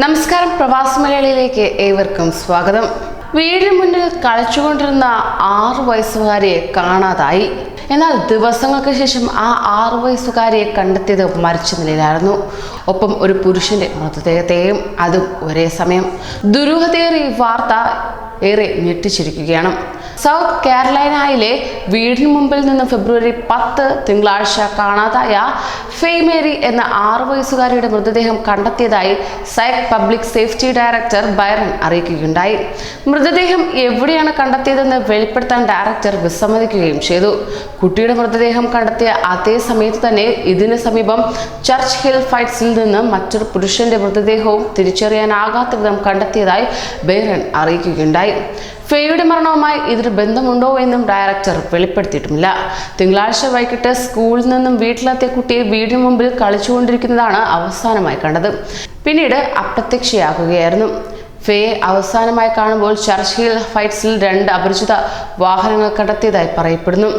നമസ്കാരം, പ്രവാസി മലയാളിയിലേക്ക് ഏവർക്കും സ്വാഗതം. വീടിന് മുന്നിൽ കളിച്ചുകൊണ്ടിരുന്ന 6 വയസ്സുകാരിയെ കാണാതായി. എന്നാൽ ദിവസങ്ങൾക്ക് ശേഷം ആ 6 വയസ്സുകാരിയെ കണ്ടെത്തിയത് മരിച്ച നിലയിലായിരുന്നു. ഒപ്പം ഒരു പുരുഷന്റെ മൃതദേഹത്തെയും, അതും ഒരേ സമയം. ദുരൂഹതയേറിയ വാർത്ത ഏറെ ഞെട്ടിച്ചിരിക്കുകയാണ്. സൗത്ത് കാരോലൈനയിലെ വീടിന് മുമ്പിൽ നിന്ന് ഫെബ്രുവരി 10 തിങ്കളാഴ്ച കാണാതായ ഫെയ്മേരി എന്ന 6 വയസ്സുകാരിയുടെ മൃതദേഹം കണ്ടെത്തിയതായി സൈക്ക് പബ്ലിക് സേഫ്റ്റി ഡയറക്ടർ ബൈറൻ അറിയിക്കുകയുണ്ടായി. മൃതദേഹം എവിടെയാണ് കണ്ടെത്തിയതെന്ന് വെളിപ്പെടുത്താൻ ഡയറക്ടർ വിസമ്മതിക്കുകയും ചെയ്തു. കുട്ടിയുടെ മൃതദേഹം കണ്ടെത്തിയ അതേ സമയത്ത് തന്നെ ഇതിന് സമീപം ചർച്ച് ഹിൽ ഫൈറ്റ്സിൽ നിന്ന് മറ്റൊരു പുരുഷന്റെ മൃതദേഹവും തിരിച്ചറിയാനാകാത്ത വിധം കണ്ടെത്തിയതായി ബൈറൻ അറിയിക്കുകയുണ്ടായി. ഫെയുടെ മരണവുമായി ഇതിന് ബന്ധമുണ്ടോ എന്നും ഡയറക്ടർ വെളിപ്പെടുത്തിയിട്ടുമില്ല. തിങ്കളാഴ്ച വൈകിട്ട് സ്കൂളിൽ നിന്നും വീട്ടിലെത്തിയ കുട്ടിയെ വീടിന് മുമ്പിൽ കളിച്ചുകൊണ്ടിരിക്കുന്നതാണ് അവസാനമായി കണ്ടത്. പിന്നീട് അപ്രത്യക്ഷയാകുകയായിരുന്നു. ഫെയെ അവസാനമായി കാണുമ്പോൾ ചർച്ച് ഹിൽ ഫൈറ്റ്സിൽ 2 അപരിചിത വാഹനങ്ങൾ കണ്ടെത്തിയതായി പറയപ്പെടുന്നു.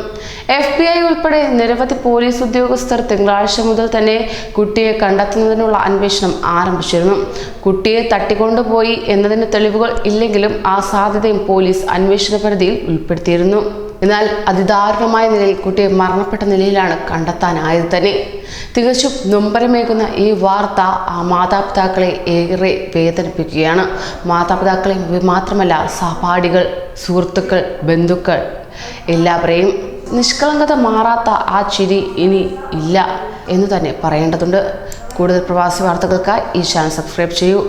FBI ഉൾപ്പെടെ നിരവധി പോലീസ് ഉദ്യോഗസ്ഥർ തിങ്കളാഴ്ച മുതൽ തന്നെ കുട്ടിയെ കണ്ടെത്തുന്നതിനുള്ള അന്വേഷണം ആരംഭിച്ചിരുന്നു. കുട്ടിയെ തട്ടിക്കൊണ്ടുപോയി എന്നതിന് തെളിവുകൾ ഇല്ലെങ്കിലും ആ സാധ്യതയും പോലീസ് അന്വേഷണ പരിധിയിൽ ഉൾപ്പെടുത്തിയിരുന്നു. എന്നാൽ അതിദാരുണമായ നിലയിൽ കുട്ടിയെ മരണപ്പെട്ട നിലയിലാണ് കണ്ടെത്താനായത് തന്നെ. തികച്ചും നൊമ്പരമേകുന്ന ഈ വാർത്ത ആ മാതാപിതാക്കളെ ഏറെ വേദനിപ്പിക്കുകയാണ്. മാതാപിതാക്കളെ മാത്രമല്ല, സഹപാഠികൾ, സുഹൃത്തുക്കൾ, ബന്ധുക്കൾ എല്ലാവരെയും. നിഷ്കളങ്കത മാറാത്ത ആ ചിരി ഇനി ഇല്ല എന്ന് തന്നെ പറയേണ്ടതുണ്ട്. കൂടുതൽ പ്രവാസി വാർത്തകൾക്കായി ഈ ചാനൽ സബ്സ്ക്രൈബ് ചെയ്യൂ.